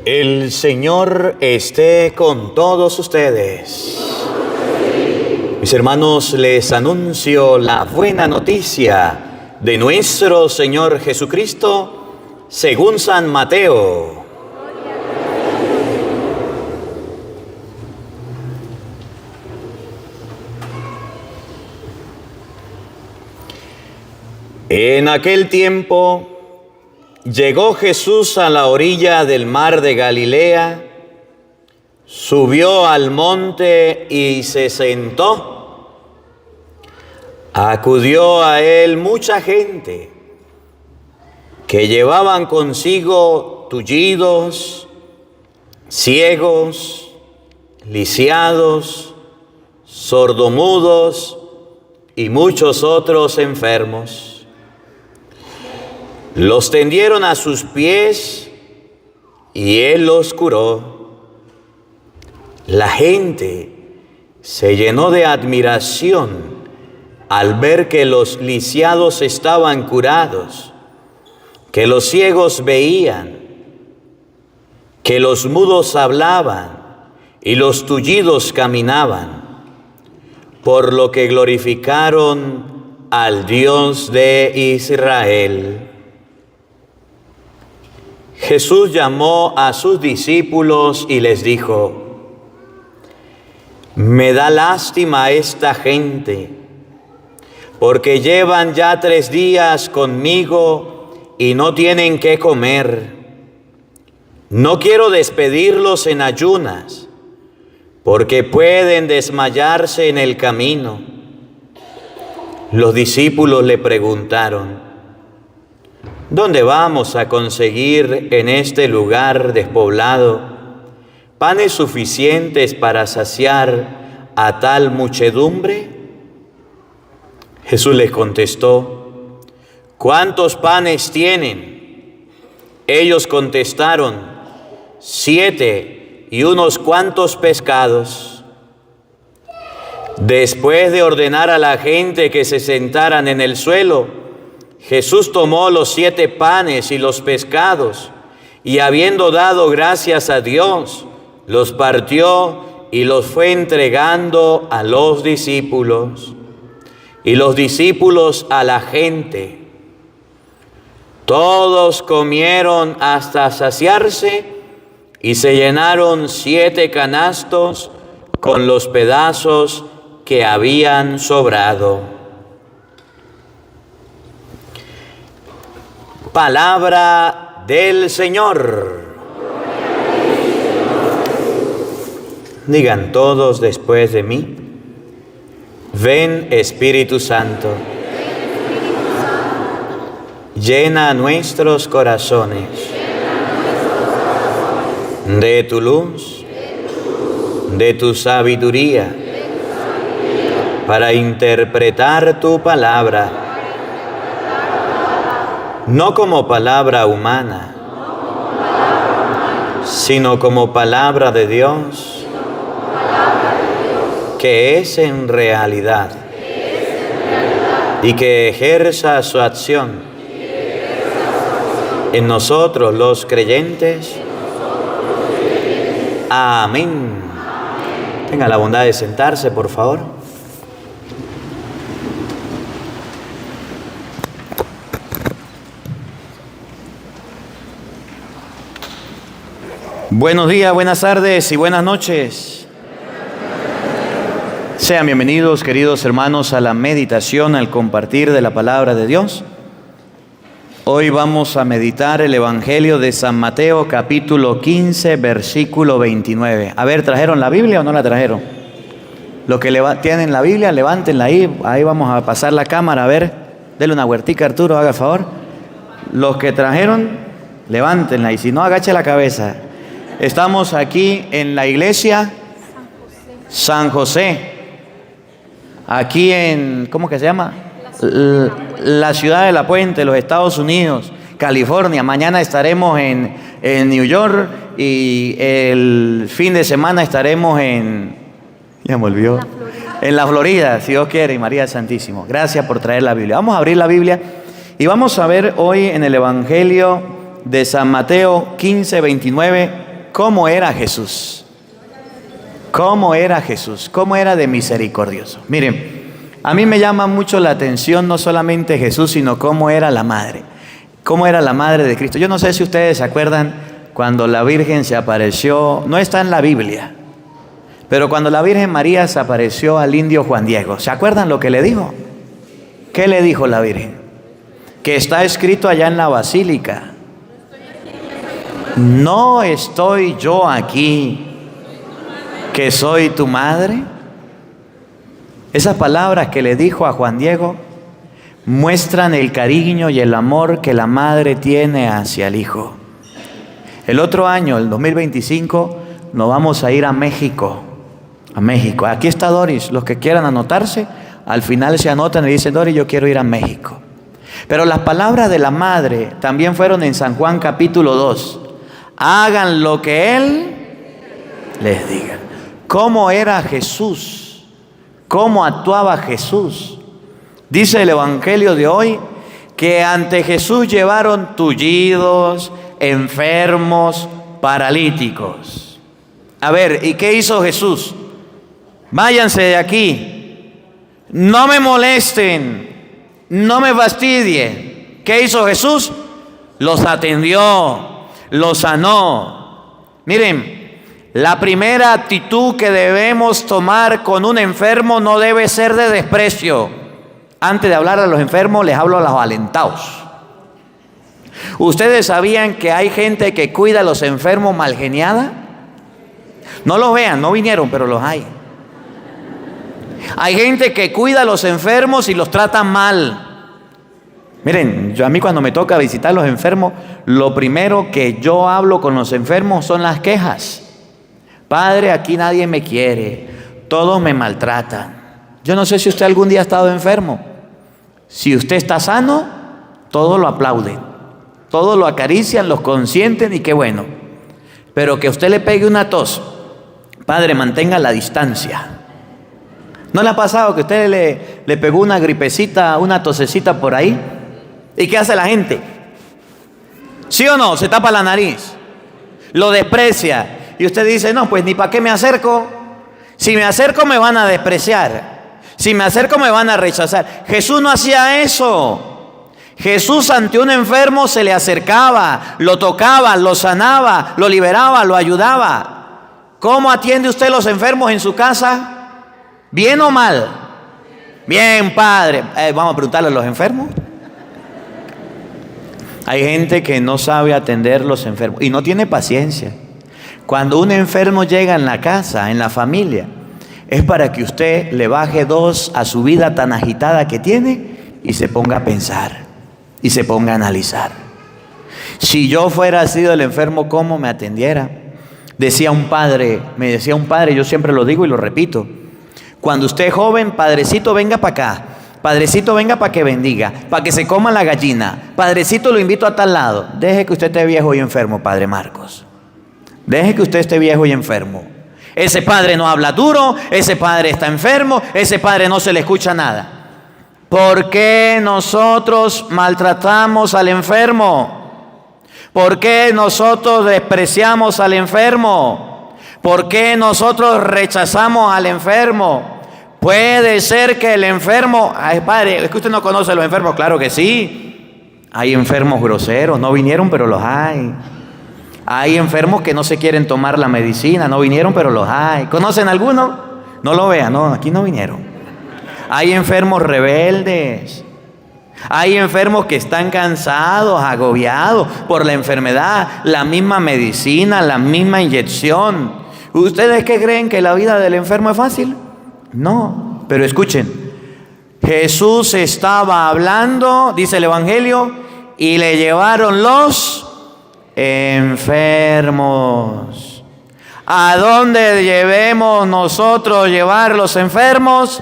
El Señor esté con todos ustedes. Mis hermanos, les anuncio la buena noticia de nuestro Señor Jesucristo según San Mateo. En aquel tiempo llegó Jesús a la orilla del mar de Galilea, subió al monte y se sentó. Acudió a él mucha gente que llevaban consigo tullidos, ciegos, lisiados, sordomudos y muchos otros enfermos. Los tendieron a sus pies y él los curó. La gente se llenó de admiración al ver que los lisiados estaban curados, que los ciegos veían, que los mudos hablaban y los tullidos caminaban, por lo que glorificaron al Dios de Israel. Jesús llamó a sus discípulos y les dijo: me da lástima esta gente, porque llevan ya 3 días conmigo y no tienen qué comer. No quiero despedirlos en ayunas, porque pueden desmayarse en el camino. Los discípulos le preguntaron: ¿dónde vamos a conseguir en este lugar despoblado panes suficientes para saciar a tal muchedumbre? Jesús les contestó: ¿cuántos panes tienen? Ellos contestaron: 7 y unos cuantos pescados. Después de ordenar a la gente que se sentaran en el suelo, Jesús tomó los 7 panes y los pescados, y habiendo dado gracias a Dios, los partió y los fue entregando a los discípulos, y los discípulos a la gente. Todos comieron hasta saciarse, y se llenaron 7 canastos con los pedazos que habían sobrado. Palabra del Señor. Digan todos después de mí: ven Espíritu Santo, llena nuestros corazones de tu luz, de tu sabiduría, para interpretar tu palabra, no como palabra humana, sino como palabra de Dios, que es en realidad, y que ejerza su acción en nosotros los creyentes. Amén. Tenga la bondad de sentarse, por favor. Buenos días, buenas tardes y buenas noches. Sean bienvenidos, queridos hermanos, a la meditación, al compartir de la palabra de Dios. Hoy vamos a meditar el Evangelio de San Mateo, capítulo 15, versículo 29. A ver, ¿trajeron la Biblia o no la trajeron? Los que tienen la Biblia, levántenla ahí. Ahí vamos a pasar la cámara, a ver. Denle una vueltica, Arturo, haga favor. Los que trajeron, levántenla, y si no, agache la cabeza. Estamos aquí en la iglesia San José, aquí en, ¿cómo que se llama? La ciudad de La Puente, los Estados Unidos, California. Mañana estaremos en New York y el fin de semana estaremos ya me olvidó, en la Florida, si Dios quiere, y María Santísimo. Gracias por traer la Biblia. Vamos a abrir la Biblia y vamos a ver hoy en el Evangelio de San Mateo 15, 29, ¿cómo era Jesús? ¿Cómo era Jesús? ¿Cómo era de misericordioso? Miren, a mí me llama mucho la atención no solamente Jesús, sino cómo era la madre. ¿Cómo era la madre de Cristo? Yo no sé si ustedes se acuerdan cuando la Virgen se apareció, no está en la Biblia, pero cuando la Virgen María se apareció al indio Juan Diego, ¿se acuerdan lo que le dijo? ¿Qué le dijo la Virgen? Que está escrito allá en la basílica. ¿No estoy yo aquí, que soy tu madre? Esas palabras que le dijo a Juan Diego muestran el cariño y el amor que la madre tiene hacia el hijo. El otro año, el 2025, nos vamos a ir a México. A México. Aquí está Doris. Los que quieran anotarse, al final se anotan y dicen: Doris, yo quiero ir a México. Pero las palabras de la madre también fueron en San Juan capítulo 2. Hagan lo que Él les diga. ¿Cómo era Jesús? ¿Cómo actuaba Jesús? Dice el Evangelio de hoy que ante Jesús llevaron tullidos, enfermos, paralíticos. A ver, ¿y qué hizo Jesús? Váyanse de aquí, no me molesten, no me fastidien. ¿Qué hizo Jesús? Los atendió, los sanó. Miren, la primera actitud que debemos tomar con un enfermo no debe ser de desprecio. Antes de hablar a los enfermos, les hablo a los alentados. ¿Ustedes sabían que hay gente que cuida a los enfermos malgeniada? No los vean, no vinieron, pero los hay. Hay gente que cuida a los enfermos y los trata mal. Miren, a mí cuando me toca visitar a los enfermos, lo primero que yo hablo con los enfermos son las quejas. Padre, aquí nadie me quiere, todos me maltratan. Yo no sé si usted algún día ha estado enfermo. Si usted está sano, todos lo aplauden, todos lo acarician, los consienten y qué bueno. Pero que usted le pegue una tos, Padre, mantenga la distancia. ¿No le ha pasado que usted le pegó una gripecita, una tosecita por ahí? ¿Y qué hace la gente? ¿Sí o no? Se tapa la nariz, lo desprecia. Y usted dice: no, pues ni para qué me acerco. Si me acerco me van a despreciar. Si me acerco me van a rechazar. Jesús no hacía eso. Jesús ante un enfermo se le acercaba, lo tocaba, lo sanaba, lo liberaba, lo ayudaba. ¿Cómo atiende usted a los enfermos en su casa? ¿Bien o mal? Bien, Padre. Vamos a preguntarle a los enfermos. Hay gente que no sabe atender a los enfermos y no tiene paciencia. Cuando un enfermo llega en la casa, en la familia, es para que usted le baje 2 a su vida tan agitada que tiene y se ponga a pensar y se ponga a analizar. Si yo fuera sido el enfermo, ¿cómo me atendiera? Me decía un padre, yo siempre lo digo y lo repito: cuando usted es joven, padrecito, venga para acá. Padrecito, venga para que bendiga, para que se coma la gallina. Padrecito, lo invito a tal lado. Deje que usted esté viejo y enfermo, Padre Marcos. Deje que usted esté viejo y enfermo. Ese padre no habla duro, ese padre está enfermo, ese padre no se le escucha nada. ¿Por qué nosotros maltratamos al enfermo? ¿Por qué nosotros despreciamos al enfermo? ¿Por qué nosotros rechazamos al enfermo? Puede ser que el enfermo... Ay, padre, es que usted no conoce a los enfermos. Claro que sí. Hay enfermos groseros, no vinieron, pero los hay. Hay enfermos que no se quieren tomar la medicina, no vinieron, pero los hay. ¿Conocen alguno? No lo vean, no, aquí no vinieron. Hay enfermos rebeldes. Hay enfermos que están cansados, agobiados por la enfermedad, la misma medicina, la misma inyección. ¿Ustedes qué creen, que la vida del enfermo es fácil? No, pero escuchen. Jesús estaba hablando, dice el Evangelio, y le llevaron los enfermos. ¿A dónde debemos nosotros llevar los enfermos?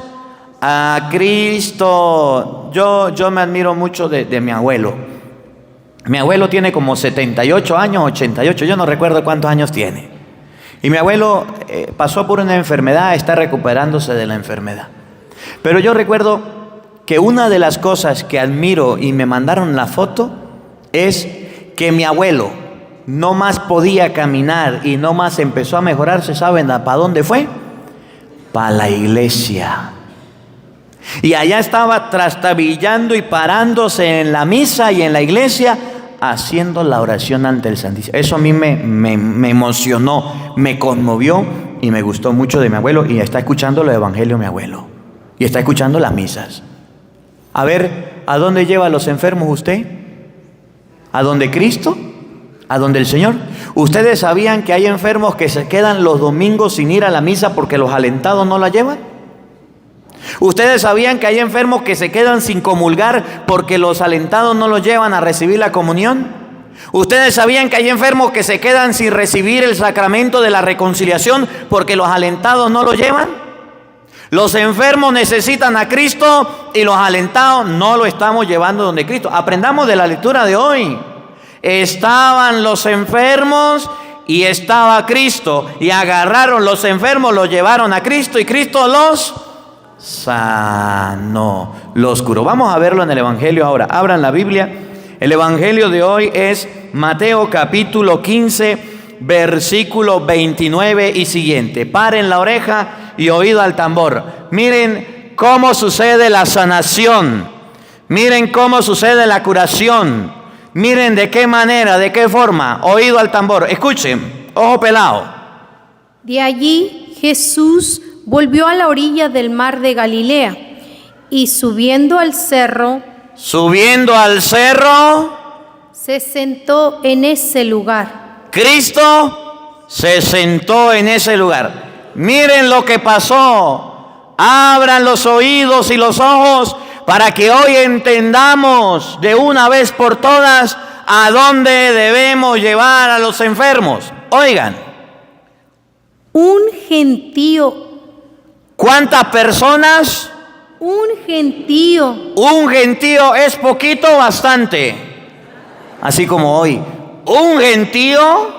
A Cristo. Yo me admiro mucho de mi abuelo. Mi abuelo tiene como 78 años, 88, yo no recuerdo cuántos años tiene. Y mi abuelo pasó por una enfermedad, está recuperándose de la enfermedad. Pero yo recuerdo que una de las cosas que admiro, y me mandaron la foto, es que mi abuelo, no más podía caminar y no más empezó a mejorarse, ¿saben para dónde fue? Para la iglesia. Y allá estaba trastabillando y parándose en la misa y en la iglesia, haciendo la oración ante el Santísimo. Eso a mí me emocionó, me conmovió y me gustó mucho de mi abuelo. Y está escuchando los evangelios mi abuelo. Y está escuchando las misas. A ver, ¿a dónde lleva a los enfermos usted? ¿A dónde Cristo? ¿A dónde el Señor? ¿Ustedes sabían que hay enfermos que se quedan los domingos sin ir a la misa porque los alentados no la llevan? ¿Ustedes sabían que hay enfermos que se quedan sin comulgar porque los alentados no los llevan a recibir la comunión? ¿Ustedes sabían que hay enfermos que se quedan sin recibir el sacramento de la reconciliación porque los alentados no lo llevan? Los enfermos necesitan a Cristo y los alentados no lo estamos llevando donde Cristo. Aprendamos de la lectura de hoy. Estaban los enfermos y estaba Cristo, y agarraron los enfermos, los llevaron a Cristo y Cristo los sanó, los curó. Vamos a verlo en el Evangelio ahora. Abran la Biblia. El Evangelio de hoy es Mateo capítulo 15, versículo 29 y siguiente. Paren la oreja y oído al tambor. Miren cómo sucede la sanación. Miren cómo sucede la curación. Miren de qué manera, de qué forma. Oído al tambor. Escuchen, ojo pelado. De allí Jesús volvió a la orilla del mar de Galilea y subiendo al cerro, se sentó en ese lugar. Cristo se sentó en ese lugar. Miren lo que pasó. Abran los oídos y los ojos para que hoy entendamos de una vez por todas a dónde debemos llevar a los enfermos. Oigan. Un gentío. ¿Cuántas personas? Un gentío. Un gentío es poquito o bastante. Así como hoy. Un gentío.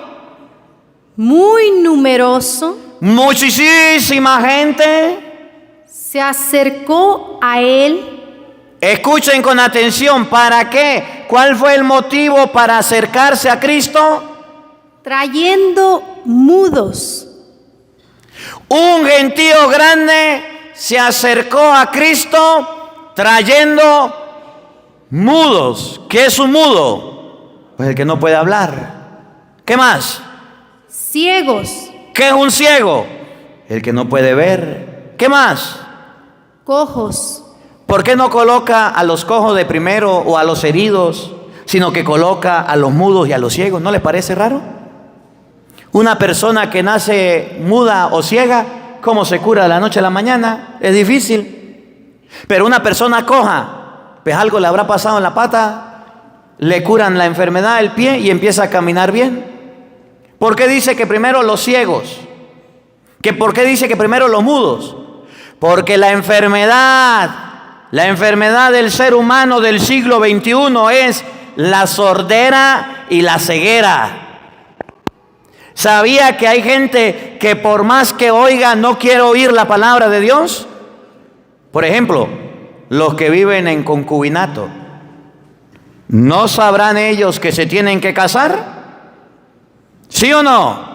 Muy numeroso. Muchísima gente. Se acercó a él. Escuchen con atención. ¿Para qué? ¿Cuál fue el motivo para acercarse a Cristo? Trayendo mudos. Un gentío grande se acercó a Cristo trayendo mudos. ¿Qué es un mudo? Pues el que no puede hablar. ¿Qué más? Ciegos. ¿Qué es un ciego? El que no puede ver. ¿Qué más? Cojos. ¿Por qué no coloca a los cojos de primero o a los heridos, sino que coloca a los mudos y a los ciegos? ¿No les parece raro? Una persona que nace muda o ciega, ¿cómo se cura de la noche a la mañana? Es difícil. Pero una persona coja, pues algo le habrá pasado en la pata, le curan la enfermedad del pie y empieza a caminar bien. ¿Por qué dice que primero los ciegos? ¿Por qué dice que primero los mudos? Porque la enfermedad del ser humano del siglo XXI es la sordera y la ceguera. ¿Sabía que hay gente que por más que oiga no quiere oír la palabra de Dios? Por ejemplo, los que viven en concubinato. ¿No sabrán ellos que se tienen que casar? ¿Sí o no?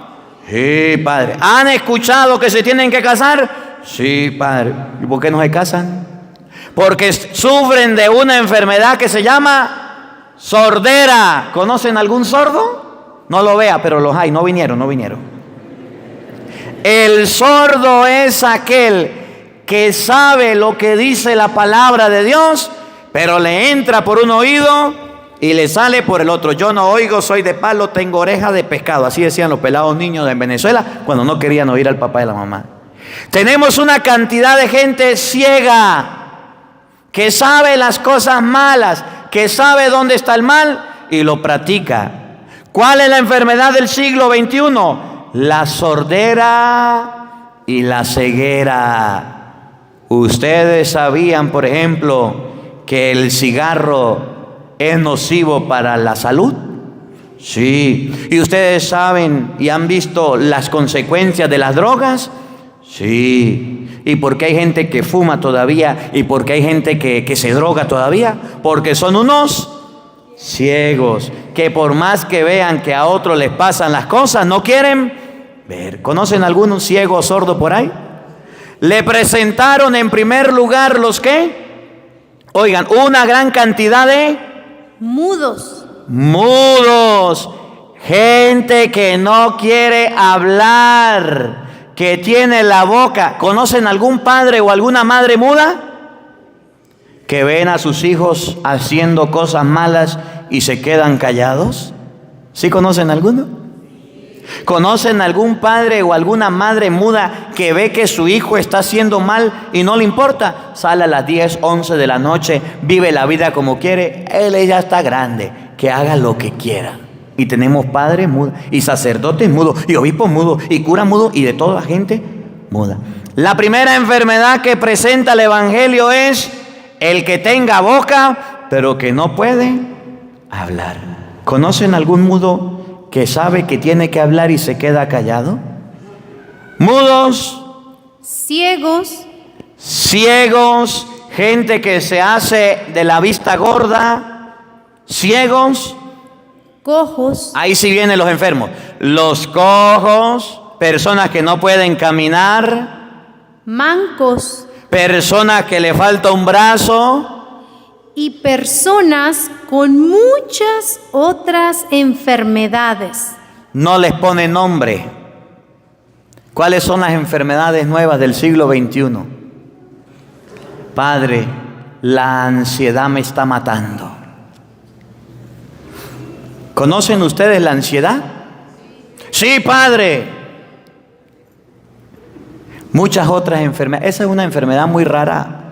Sí, padre. ¿Han escuchado que se tienen que casar? Sí, padre. ¿Y por qué no se casan? Porque sufren de una enfermedad que se llama sordera. ¿Conocen algún sordo? No lo vea, pero los hay. No vinieron. El sordo es aquel que sabe lo que dice la palabra de Dios, pero le entra por un oído y le sale por el otro. Yo no oigo, soy de palo, tengo oreja de pescado. Así decían los pelados niños en Venezuela cuando no querían oír al papá y a la mamá. Tenemos una cantidad de gente ciega que sabe las cosas malas, que sabe dónde está el mal y lo practica. ¿Cuál es la enfermedad del siglo XXI? La sordera y la ceguera. Ustedes sabían, por ejemplo, que el cigarro es nocivo para la salud. Sí. ¿Y ustedes saben y han visto las consecuencias de las drogas? Sí. ¿Y por qué hay gente que fuma todavía? ¿Y por qué hay gente que se droga todavía? Porque son unos ciegos, que por más que vean que a otros les pasan las cosas, no quieren ver. ¿Conocen algún ciego o sordo por ahí? Le presentaron en primer lugar los que, oigan, una gran cantidad de mudos, gente que no quiere hablar, que tiene la boca. ¿Conocen algún padre o alguna madre muda? Que ven a sus hijos haciendo cosas malas y se quedan callados. ¿Sí conocen alguno? ¿Conocen algún padre o alguna madre muda que ve que su hijo está haciendo mal y no le importa? Sale a las 10, 11 de la noche, vive la vida como quiere. Él ya está grande, que haga lo que quiera. Y tenemos padres mudos, y sacerdotes mudos, y obispos mudos, y curas mudos, y de toda la gente muda. La primera enfermedad que presenta el Evangelio es el que tenga boca, pero que no puede hablar. ¿Conocen algún mudo que sabe que tiene que hablar y se queda callado? Mudos, ciegos, gente que se hace de la vista gorda, ciegos, cojos, ahí sí vienen los enfermos, los cojos, personas que no pueden caminar, mancos, personas que le falta un brazo y personas con muchas otras enfermedades. No les pone nombre. ¿Cuáles son las enfermedades nuevas del siglo XXI? Padre, la ansiedad me está matando. ¿Conocen ustedes la ansiedad? Sí, padre. Muchas otras enfermedades. Esa es una enfermedad muy rara,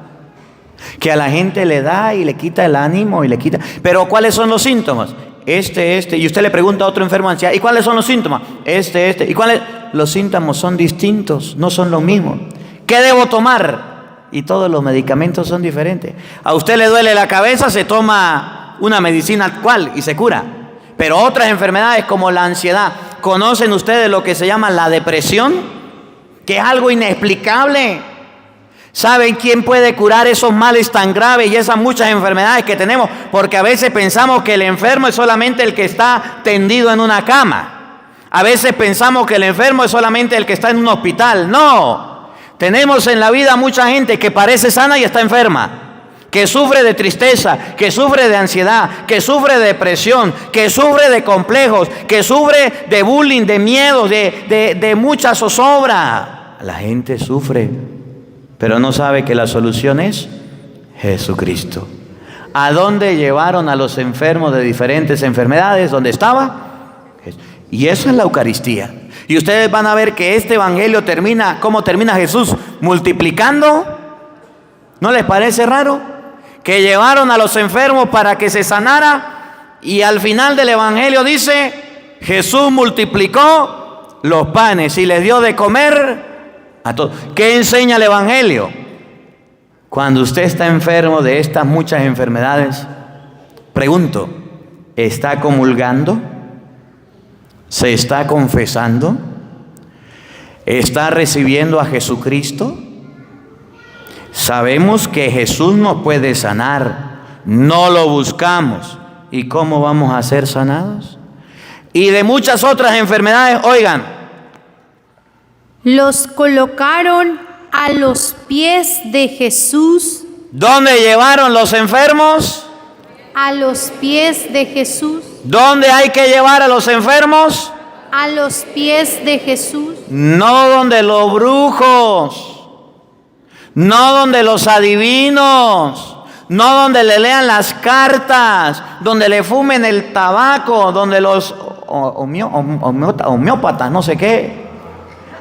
que a la gente le da y le quita el ánimo y le quita. Pero ¿cuáles son los síntomas? Y usted le pregunta a otro enfermo de ansiedad, ¿y cuáles son los síntomas? ¿Y cuáles? Los síntomas son distintos, no son los mismos. ¿Qué debo tomar? Y todos los medicamentos son diferentes. A usted le duele la cabeza, se toma una medicina cual y se cura. Pero otras enfermedades como la ansiedad, ¿conocen ustedes lo que se llama la depresión? Que es algo inexplicable. ¿Saben quién puede curar esos males tan graves y esas muchas enfermedades que tenemos? Porque a veces pensamos que el enfermo es solamente el que está tendido en una cama. A veces pensamos que el enfermo es solamente el que está en un hospital. No. Tenemos en la vida mucha gente que parece sana y está enferma, que sufre de tristeza, que sufre de ansiedad, que sufre de depresión, que sufre de complejos, que sufre de bullying, de miedos, de mucha zozobra. La gente sufre, pero no sabe que la solución es Jesucristo. ¿A dónde llevaron a los enfermos de diferentes enfermedades? ¿Dónde estaba? Y eso es la Eucaristía. Y ustedes van a ver que este evangelio termina, ¿cómo termina Jesús? Multiplicando. ¿No les parece raro? Que llevaron a los enfermos para que se sanara, y al final del evangelio dice, Jesús multiplicó los panes y les dio de comer a todos. ¿Qué enseña el evangelio? Cuando usted está enfermo de estas muchas enfermedades, pregunto, ¿está comulgando? ¿Se está confesando? ¿Está recibiendo a Jesucristo? Sabemos que Jesús nos puede sanar, no lo buscamos. ¿Y cómo vamos a ser sanados? Y de muchas otras enfermedades, oigan. Los colocaron a los pies de Jesús. ¿Dónde llevaron los enfermos? A los pies de Jesús. ¿Dónde hay que llevar a los enfermos? A los pies de Jesús. No donde los brujos. No donde los adivinos, no donde le lean las cartas, donde le fumen el tabaco, donde los homeópatas, no sé qué.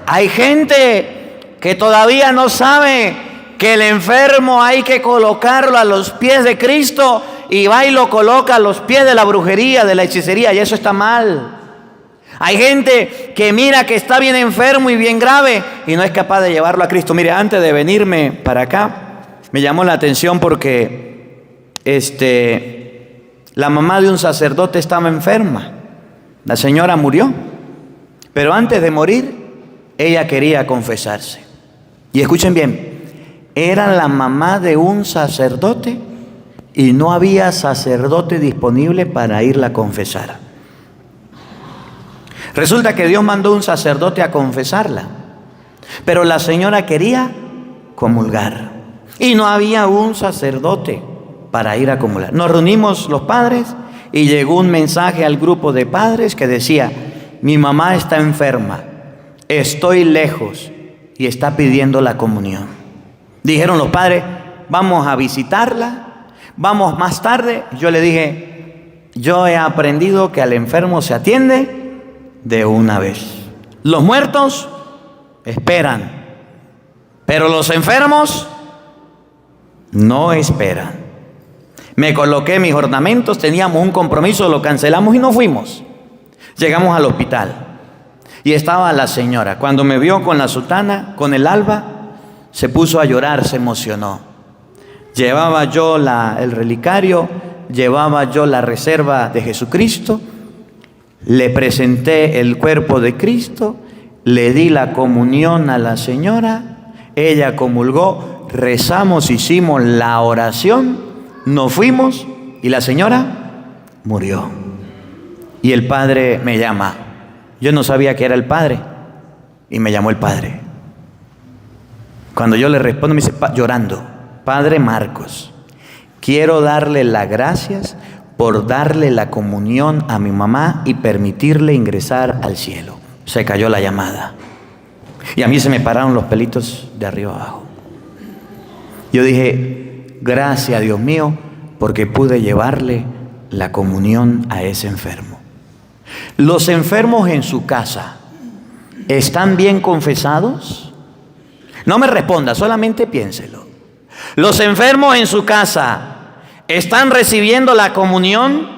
Hay gente que todavía no sabe que el enfermo hay que colocarlo a los pies de Cristo, y va y lo coloca a los pies de la brujería, de la hechicería, y eso está mal. Hay gente que mira que está bien enfermo y bien grave y no es capaz de llevarlo a Cristo. Mire, antes de venirme para acá, me llamó la atención porque la mamá de un sacerdote estaba enferma. La señora murió, pero antes de morir, ella quería confesarse. Y escuchen bien, era la mamá de un sacerdote y no había sacerdote disponible para irla a confesar. Resulta que Dios mandó un sacerdote a confesarla, pero la señora quería comulgar y no había un sacerdote para ir a comulgar. Nos reunimos los padres y llegó un mensaje al grupo de padres que decía: mi mamá está enferma, estoy lejos y está pidiendo la comunión. Dijeron los padres: vamos a visitarla, vamos más tarde. Yo le dije: yo he aprendido que al enfermo se atiende de una vez. Los muertos esperan, pero los enfermos no esperan. Me coloqué mis ornamentos, teníamos un compromiso, lo cancelamos y no fuimos. Llegamos al hospital y estaba la señora. Cuando me vio con la sotana, con el alba, se puso a llorar, se emocionó. Llevaba yo el relicario, llevaba yo la reserva de Jesucristo, le presenté el cuerpo de Cristo, le di la comunión a la señora, ella comulgó, rezamos, hicimos la oración, nos fuimos y la señora murió. Y el padre me llama. Yo no sabía que era el padre y me llamó el padre. Cuando yo le respondo, me dice llorando: Padre Marcos, quiero darle las gracias por darle la comunión a mi mamá y permitirle ingresar al cielo. Se cayó la llamada y a mí se me pararon los pelitos de arriba abajo. Yo dije: gracias, Dios mío, porque pude llevarle la comunión a ese enfermo. ¿Los enfermos en su casa están bien confesados? No me responda, solamente piénselo. ¿Los enfermos en su casa están recibiendo la comunión?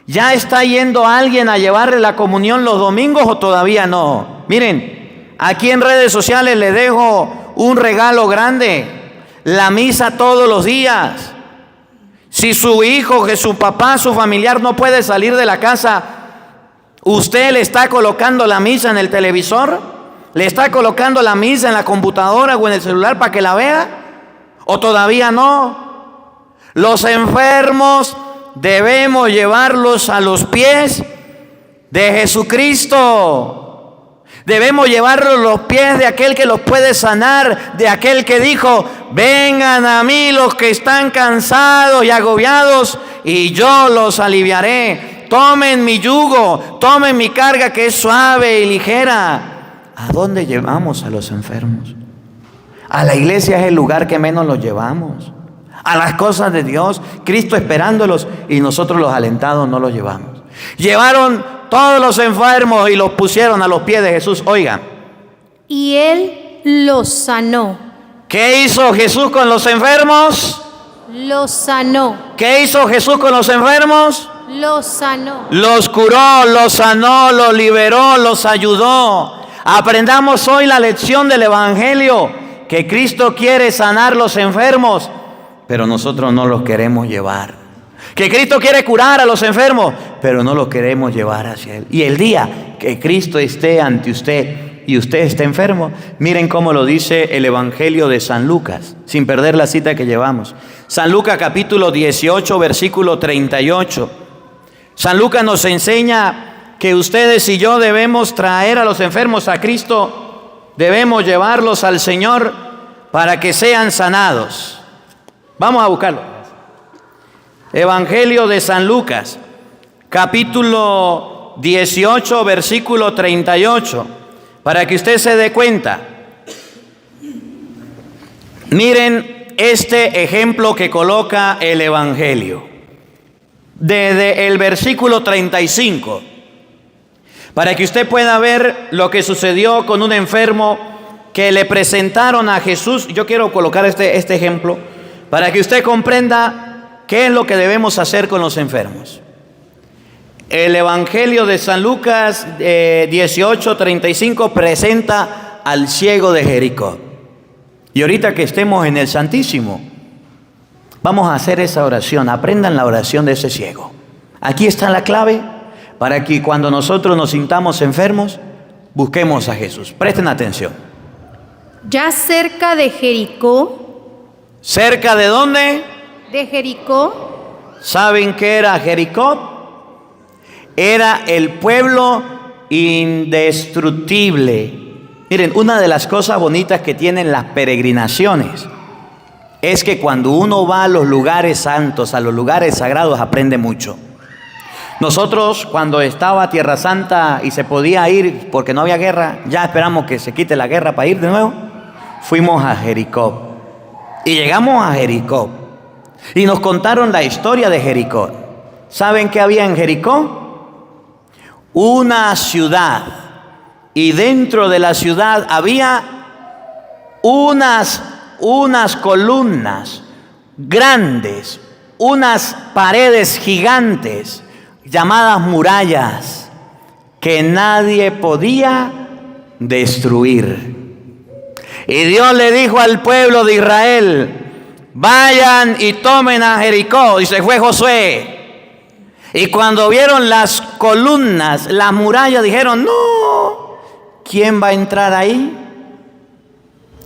¿Ya está yendo alguien a llevarle la comunión los domingos o todavía no? Miren, aquí en redes sociales les dejo un regalo grande: la misa todos los días. Si su hijo, que su papá, su familiar no puede salir de la casa, ¿usted le está colocando la misa en el televisor? ¿Le está colocando la misa en la computadora o en el celular para que la vea? ¿O todavía no? Los enfermos debemos llevarlos a los pies de Jesucristo. Debemos llevarlos a los pies de aquel que los puede sanar, de aquel que dijo: vengan a mí los que están cansados y agobiados y yo los aliviaré. Tomen mi yugo, tomen mi carga que es suave y ligera. ¿A dónde llevamos a los enfermos? A la iglesia es el lugar que menos los llevamos. A las cosas de Dios, Cristo esperándolos y nosotros los alentados no los llevamos. Llevaron todos los enfermos y los pusieron a los pies de Jesús. Oigan. Y Él los sanó. ¿Qué hizo Jesús con los enfermos? Los sanó. ¿Qué hizo Jesús con los enfermos? Los sanó. Los curó, los sanó, los liberó, los ayudó. Aprendamos hoy la lección del Evangelio, que Cristo quiere sanar los enfermos, pero nosotros no los queremos llevar. Que Cristo quiere curar a los enfermos, pero no los queremos llevar hacia Él. Y el día que Cristo esté ante usted y usted esté enfermo, miren cómo lo dice el Evangelio de San Lucas, sin perder la cita que llevamos. San Lucas capítulo 18, versículo 38. San Lucas nos enseña que ustedes y yo debemos traer a los enfermos a Cristo, debemos llevarlos al Señor para que sean sanados. Vamos a buscarlo. Evangelio de San Lucas, capítulo 18, versículo 38, para que usted se dé cuenta. Miren este ejemplo que coloca el Evangelio. Desde el versículo 35, para que usted pueda ver lo que sucedió con un enfermo que le presentaron a Jesús. Yo quiero colocar este ejemplo para que usted comprenda qué es lo que debemos hacer con los enfermos. El Evangelio de San Lucas 18:35 presenta al ciego de Jericó. Y ahorita que estemos en el Santísimo, vamos a hacer esa oración. Aprendan la oración de ese ciego. Aquí está la clave para que cuando nosotros nos sintamos enfermos, busquemos a Jesús. Presten atención. Ya cerca de Jericó. ¿Cerca de dónde? de Jericó. ¿Saben qué era Jericó? Era el pueblo indestructible. Miren, una de las cosas bonitas que tienen las peregrinaciones es que cuando uno va a los lugares santos, a los lugares sagrados, aprende mucho. Nosotros, cuando estaba Tierra Santa y se podía ir porque no había guerra, ya esperamos que se quite la guerra para ir de nuevo, fuimos a Jericó. Y llegamos a Jericó y nos contaron la historia de Jericó. ¿Saben qué había en Jericó? Una ciudad, y dentro de la ciudad había unas columnas grandes, unas paredes gigantes llamadas murallas que nadie podía destruir. Y Dios le dijo al pueblo de Israel: vayan y tomen a Jericó. Y se fue Josué. Y cuando vieron las columnas, las murallas, dijeron: no, ¿quién va a entrar ahí?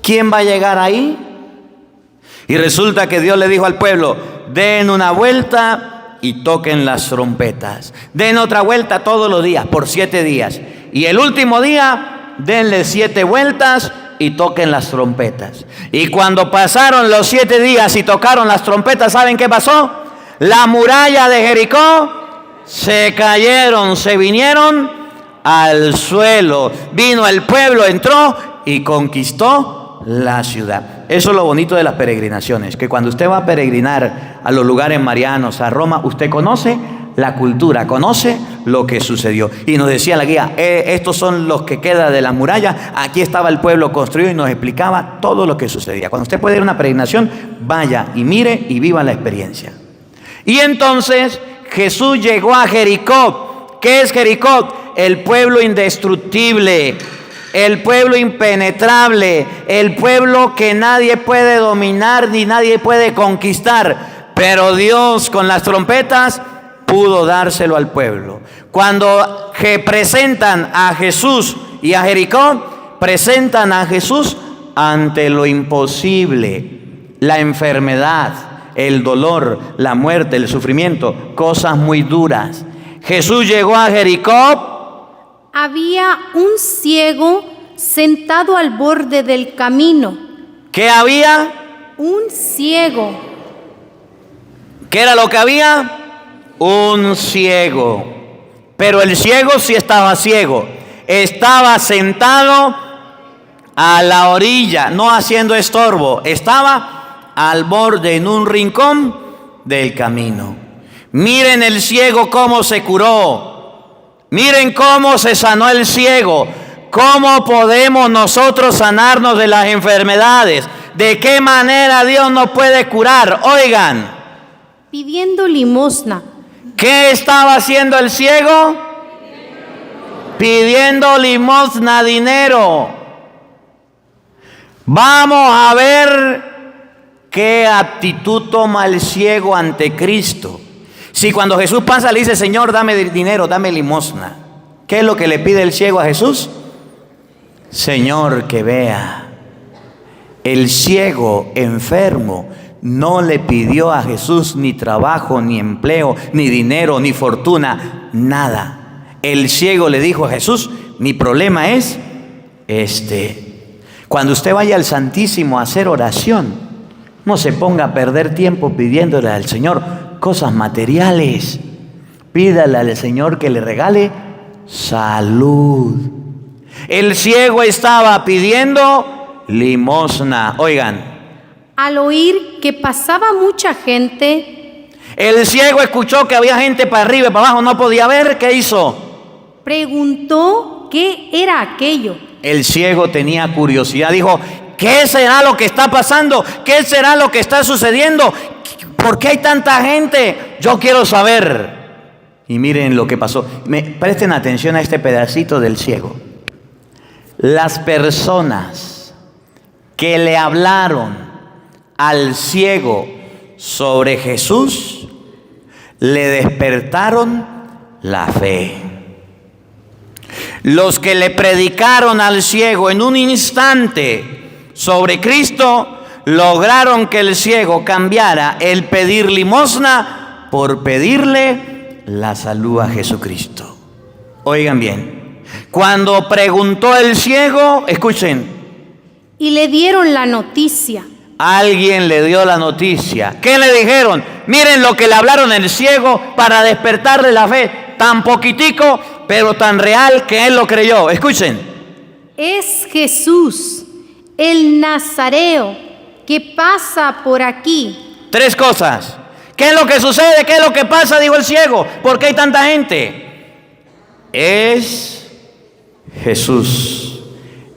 ¿Quién va a llegar ahí? Y resulta que Dios le dijo al pueblo: den una vuelta y toquen las trompetas. Den otra vuelta todos los días, por 7 días. Y el último día, denle 7 vueltas y toquen las trompetas. Y cuando pasaron los 7 días y tocaron las trompetas, ¿saben qué pasó? La muralla de Jericó se cayeron, se vinieron al suelo. Vino el pueblo, entró y conquistó la ciudad. Eso es lo bonito de las peregrinaciones, que cuando usted va a peregrinar a los lugares marianos, a Roma, usted conoce la cultura, conoce lo que sucedió. Y nos decía la guía: estos son los que queda de la muralla, aquí estaba el pueblo construido, y nos explicaba todo lo que sucedía. Cuando usted puede ir a una peregrinación, vaya y mire y viva la experiencia. Y entonces Jesús llegó a Jericó. ¿Qué es Jericó? El pueblo indestructible, el pueblo impenetrable, el pueblo que nadie puede dominar ni nadie puede conquistar. Pero Dios, con las trompetas, pudo dárselo al pueblo. Cuando presentan a Jesús y a Jericó, presentan a Jesús ante lo imposible: la enfermedad, el dolor, la muerte, el sufrimiento, cosas muy duras. Jesús llegó a Jericó. Había un ciego sentado al borde del camino. ¿Qué había? Un ciego. ¿Qué era lo que había? Un ciego. Pero el ciego sí estaba ciego. Estaba sentado a la orilla, no haciendo estorbo. Estaba al borde, en un rincón del camino. Miren el ciego cómo se curó. Miren cómo se sanó el ciego. ¿Cómo podemos nosotros sanarnos de las enfermedades? ¿De qué manera Dios nos puede curar? Oigan. Pidiendo limosna. ¿Qué estaba haciendo el ciego? Pidiendo limosna, dinero. Vamos a ver qué actitud toma el ciego ante Cristo. Si cuando Jesús pasa le dice: Señor, dame dinero, dame limosna, ¿qué es lo que le pide el ciego a Jesús? Señor, que vea. El ciego enfermo no le pidió a Jesús ni trabajo, ni empleo, ni dinero, ni fortuna, nada. El ciego le dijo a Jesús: mi problema es Cuando usted vaya al Santísimo a hacer oración, no se ponga a perder tiempo pidiéndole al Señor cosas materiales. Pídale al Señor que le regale salud. El ciego estaba pidiendo limosna. Oigan. Al oír que pasaba mucha gente, el ciego escuchó que había gente para arriba y para abajo, no podía ver. ¿Qué hizo? Preguntó qué era aquello. El ciego tenía curiosidad, dijo: ¿qué será lo que está pasando? ¿Qué será lo que está sucediendo? ¿Por qué hay tanta gente? Yo quiero saber. Y miren lo que pasó. Presten atención a este pedacito del ciego. Las personas que le hablaron al ciego sobre Jesús le despertaron la fe. Los que le predicaron al ciego en un instante sobre Cristo lograron que el ciego cambiara el pedir limosna por pedirle la salud a Jesucristo. Oigan bien, cuando preguntó el ciego, escuchen, y le dieron la noticia. alguien le dio la noticia. ¿Qué le dijeron? Miren lo que le hablaron el ciego para despertarle la fe, tan poquitico, pero tan real que él lo creyó. Escuchen. Es Jesús, el Nazareo, que pasa por aquí. 3 cosas. ¿Qué es lo que sucede? ¿Qué es lo que pasa? Dijo el ciego. ¿Por qué hay tanta gente? Es Jesús,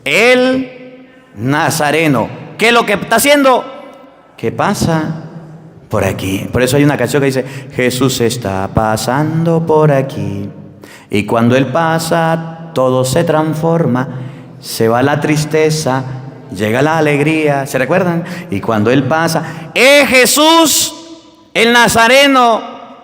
el Nazareno. ¿Qué es lo que está haciendo? ¿Qué pasa por aquí? Por eso hay una canción que dice: Jesús está pasando por aquí. Y cuando Él pasa, todo se transforma. Se va la tristeza, llega la alegría. ¿Se recuerdan? Y cuando Él pasa, es Jesús, el Nazareno,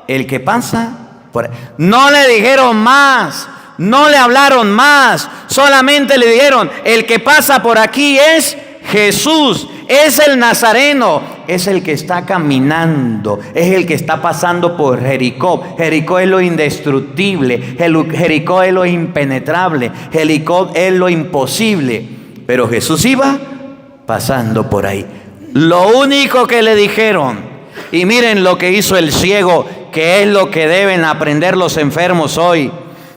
el que pasa por ahí. No le dijeron más, no le hablaron más, solamente le dijeron: el que pasa por aquí es Jesús, es el Nazareno, es el que está caminando, es el que está pasando por Jericó. Jericó es lo indestructible, Jericó es lo impenetrable, Jericó es lo imposible. Pero Jesús iba pasando por ahí. Lo único que le dijeron, y miren lo que hizo el ciego, que es lo que deben aprender los enfermos hoy.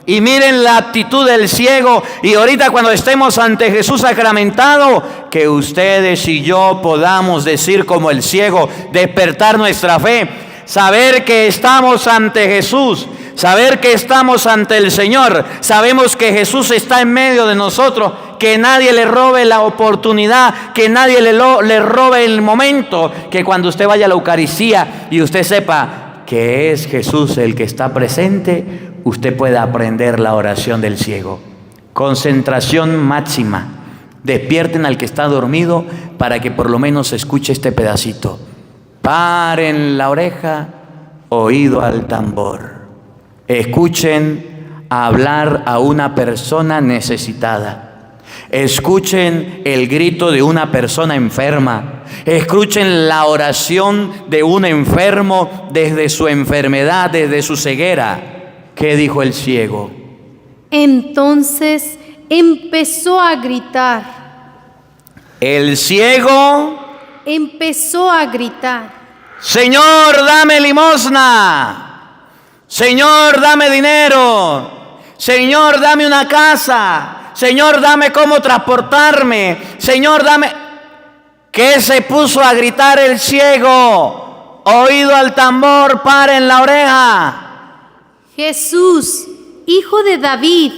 Y miren la actitud del ciego. Y ahorita cuando estemos ante Jesús sacramentado, que ustedes y yo podamos decir como el ciego, despertar nuestra fe, saber que estamos ante Jesús, saber que estamos ante el Señor, sabemos que Jesús está en medio de nosotros, que nadie le robe la oportunidad, que nadie le robe el momento, que cuando usted vaya a la Eucaristía y usted sepa que es Jesús el que está presente, usted puede aprender la oración del ciego. Concentración máxima. Despierten al que está dormido para que por lo menos escuche este pedacito. Paren la oreja, oído al tambor. Escuchen hablar a una persona necesitada. Escuchen el grito de una persona enferma. Escuchen la oración de un enfermo desde su enfermedad, desde su ceguera. ¿Qué dijo el ciego? Entonces empezó a gritar. El ciego empezó a gritar: Señor, dame limosna. Señor, dame dinero. Señor, dame una casa. Señor, dame cómo transportarme. Señor, dame... ¿Qué se puso a gritar el ciego? Oído al tambor, paren la oreja. Jesús, Hijo de David,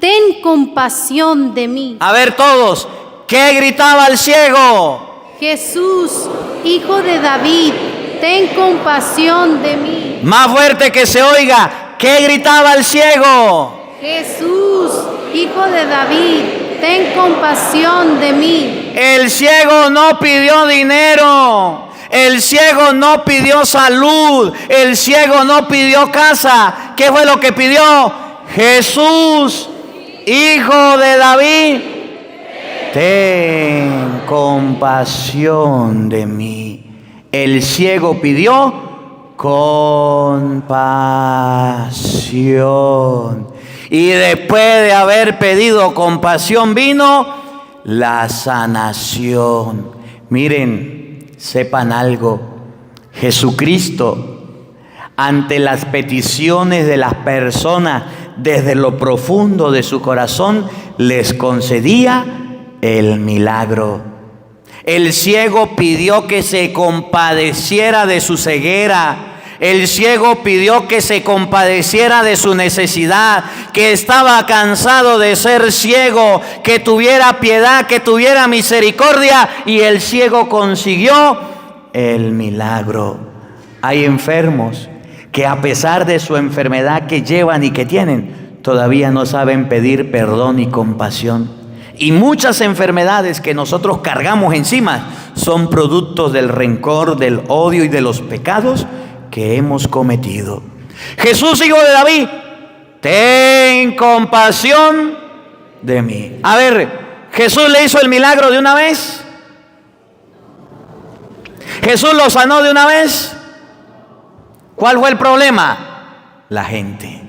ten compasión de mí. A ver todos, ¿qué gritaba el ciego? Jesús, Hijo de David, ten compasión de mí. Más fuerte que se oiga, ¿qué gritaba el ciego? Jesús, Hijo de David, ten compasión de mí. El ciego no pidió dinero. El ciego no pidió salud, el ciego no pidió casa. ¿Qué fue lo que pidió? Jesús, Hijo de David, ten compasión de mí. El ciego pidió compasión. Y después de haber pedido compasión vino la sanación. Miren, sepan algo, Jesucristo, ante las peticiones de las personas desde lo profundo de su corazón, les concedía el milagro. El ciego pidió que se compadeciera de su ceguera. El ciego pidió que se compadeciera de su necesidad, que estaba cansado de ser ciego, que tuviera piedad, que tuviera misericordia, y el ciego consiguió el milagro. Hay enfermos que a pesar de su enfermedad que llevan y que tienen, todavía no saben pedir perdón y compasión. Y muchas enfermedades que nosotros cargamos encima son productos del rencor, del odio y de los pecados que hemos cometido. Jesús, Hijo de David, ten compasión de mí. A ver, ¿Jesús le hizo el milagro de una vez? ¿Jesús lo sanó de una vez? ¿Cuál fue el problema? La gente.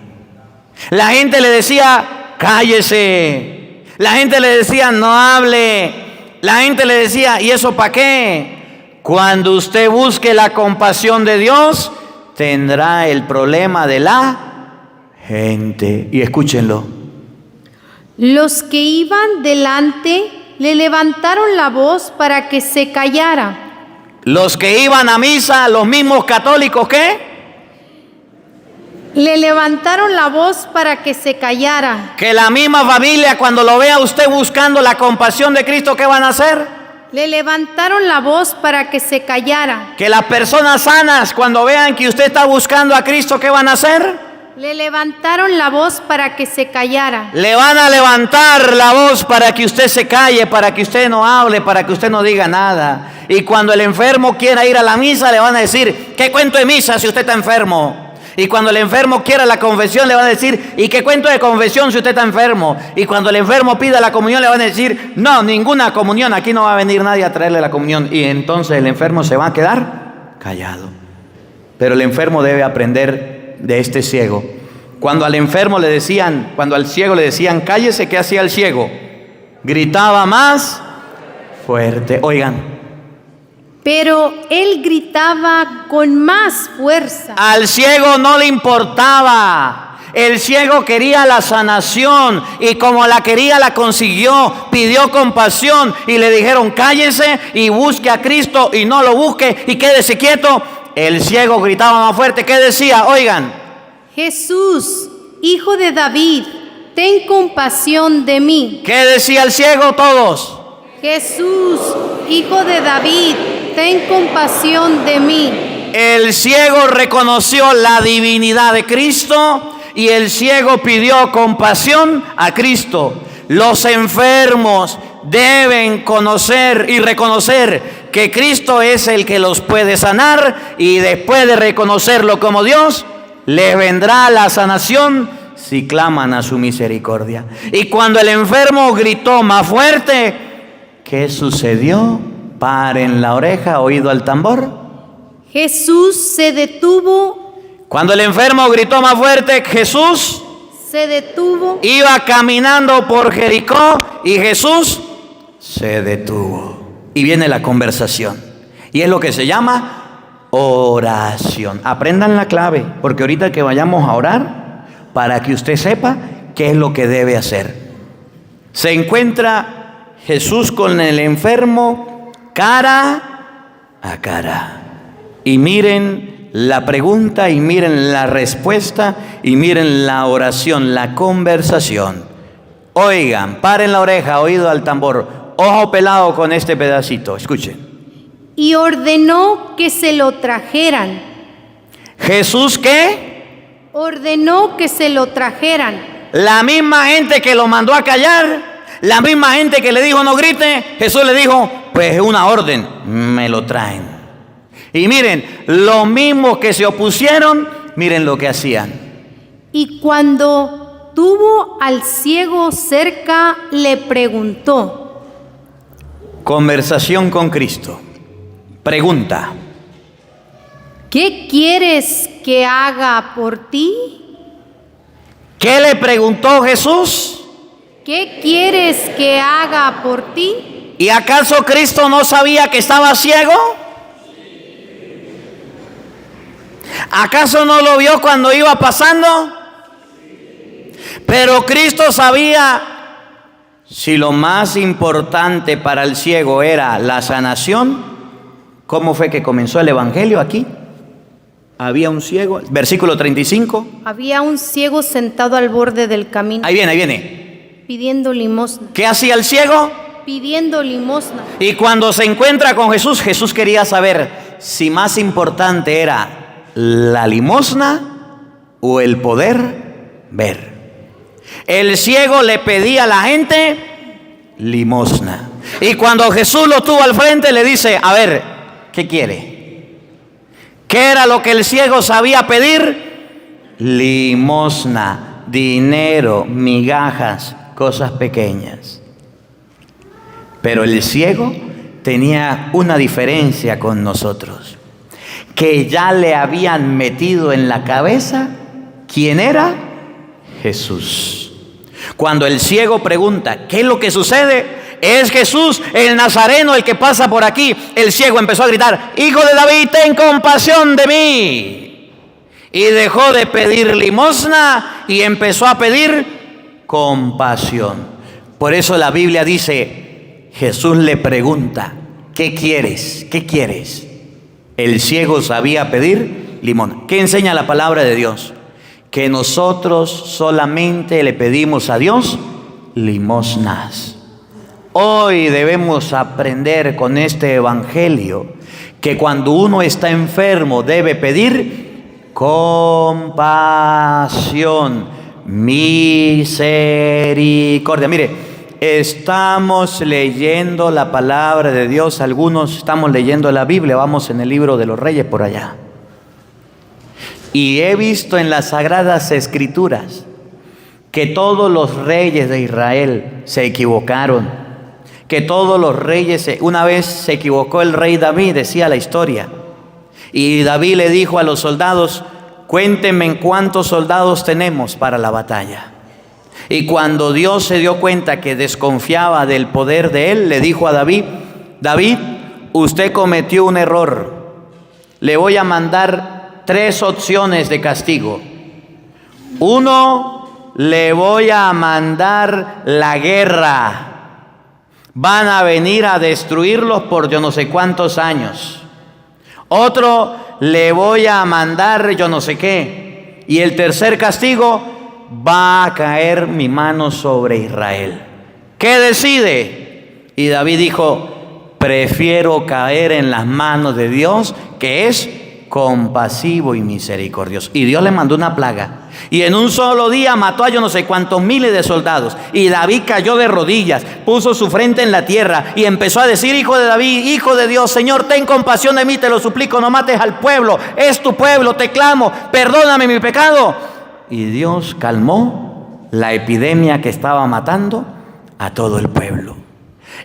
La gente le decía, cállese. La gente le decía, no hable. La gente le decía, ¿y eso para qué? Cuando usted busque la compasión de Dios, tendrá el problema de la gente. Y escúchenlo. Los que iban delante le levantaron la voz para que se callara. Los que iban a misa, los mismos católicos, ¿qué? Le levantaron la voz para que se callara. Que la misma familia, cuando lo vea usted buscando la compasión de Cristo, ¿qué van a hacer? Le levantaron la voz para que se callara. Que las personas sanas, cuando vean que usted está buscando a Cristo, ¿qué van a hacer? Le levantaron la voz para que se callara. Le van a levantar la voz para que usted se calle, para que usted no hable, para que usted no diga nada. Y cuando el enfermo quiera ir a la misa, le van a decir, ¿qué cuento de misa si usted está enfermo? Y cuando el enfermo quiera la confesión, le van a decir, ¿y qué cuento de confesión si usted está enfermo? Y cuando el enfermo pida la comunión, le van a decir, no, ninguna comunión, aquí no va a venir nadie a traerle la comunión. Y entonces el enfermo se va a quedar callado. Pero el enfermo debe aprender de este ciego. Cuando al enfermo le decían, cuando al ciego le decían, cállese, ¿qué hacía el ciego? Gritaba más fuerte. Oigan. Pero él gritaba con más fuerza. Al ciego no le importaba. El ciego quería la sanación y como la quería la consiguió. Pidió compasión y le dijeron, cállese y busque a Cristo y no lo busque y quédese quieto. El ciego gritaba más fuerte. ¿Qué decía? Oigan. Jesús, hijo de David, ten compasión de mí. ¿Qué decía el ciego todos? Jesús, hijo de David, ten compasión de mí. El ciego reconoció la divinidad de Cristo y el ciego pidió compasión a Cristo. Los enfermos deben conocer y reconocer que Cristo es el que los puede sanar y después de reconocerlo como Dios, les vendrá la sanación si claman a su misericordia. Y cuando el enfermo gritó más fuerte, ¿qué sucedió? Paren la oreja, oído al tambor. Jesús se detuvo. Cuando el enfermo gritó más fuerte, Jesús se detuvo. Iba caminando por Jericó y Jesús se detuvo. Y viene la conversación. Y es lo que se llama oración. Aprendan la clave, porque ahorita que vayamos a orar, para que usted sepa qué es lo que debe hacer. Se encuentra Jesús con el enfermo cara a cara. Y miren la pregunta, y miren la respuesta, y miren la oración, la conversación. Oigan, paren la oreja, oído al tambor, ojo pelado con este pedacito, escuchen. Y ordenó que se lo trajeran. ¿Jesús qué? Ordenó que se lo trajeran. La misma gente que lo mandó a callar, la misma gente que le dijo no grite, Jesús le dijo, pues una orden, me lo traen. Y miren, los mismos que se opusieron, miren lo que hacían. Y cuando tuvo al ciego cerca, le preguntó. Conversación con Cristo. Pregunta. ¿Qué quieres que haga por ti? ¿Qué le preguntó Jesús? ¿Qué quieres que haga por ti? ¿Y acaso Cristo no sabía que estaba ciego? ¿Acaso no lo vio cuando iba pasando? Pero Cristo sabía si lo más importante para el ciego era la sanación. ¿Cómo fue que comenzó el evangelio aquí? Había un ciego, versículo 35. Había un ciego sentado al borde del camino. Ahí viene. Pidiendo limosna. ¿Qué hacía el ciego? Pidiendo limosna. Y cuando se encuentra con Jesús, Jesús quería saber si más importante era la limosna o el poder ver. El ciego le pedía a la gente limosna. Y cuando Jesús lo tuvo al frente, le dice, a ver, ¿qué quiere? ¿Qué era lo que el ciego sabía pedir? Limosna, dinero, migajas, cosas pequeñas. Pero el ciego tenía una diferencia con nosotros, que ya le habían metido en la cabeza quién era Jesús. Cuando el ciego pregunta, ¿qué es lo que sucede? Es Jesús, el Nazareno, el que pasa por aquí. El ciego empezó a gritar, Hijo de David, ten compasión de mí. Y dejó de pedir limosna y empezó a pedir compasión. Por eso la Biblia dice, Jesús le pregunta, ¿qué quieres? ¿Qué quieres? El ciego sabía pedir limosna. ¿Qué enseña la palabra de Dios? Que nosotros solamente le pedimos a Dios limosnas. Hoy debemos aprender con este evangelio que cuando uno está enfermo debe pedir compasión, misericordia. Mire, estamos leyendo la palabra de Dios, algunos estamos leyendo la Biblia, vamos en el libro de los Reyes por allá. Y he visto en las Sagradas Escrituras que todos los reyes de Israel se equivocaron. Que todos los reyes, una vez se equivocó el rey David, decía la historia. Y David le dijo a los soldados, cuéntenme en cuántos soldados tenemos para la batalla. Y cuando Dios se dio cuenta que desconfiaba del poder de él, le dijo a David, David, usted cometió un error. Le voy a mandar 3 opciones de castigo. 1, le voy a mandar la guerra. Van a venir a destruirlos por yo no sé cuántos años. Otro, le voy a mandar yo no sé qué. Y el tercer castigo, va a caer mi mano sobre Israel. ¿Qué decide? Y David dijo, prefiero caer en las manos de Dios, que es compasivo y misericordioso. Y Dios le mandó una plaga. Y en un solo día mató a yo no sé cuántos miles de soldados. Y David cayó de rodillas, puso su frente en la tierra y empezó a decir, Hijo de David, Hijo de Dios, Señor, ten compasión de mí, te lo suplico, no mates al pueblo. Es tu pueblo, te clamo, perdóname mi pecado. Y Dios calmó la epidemia que estaba matando a todo el pueblo.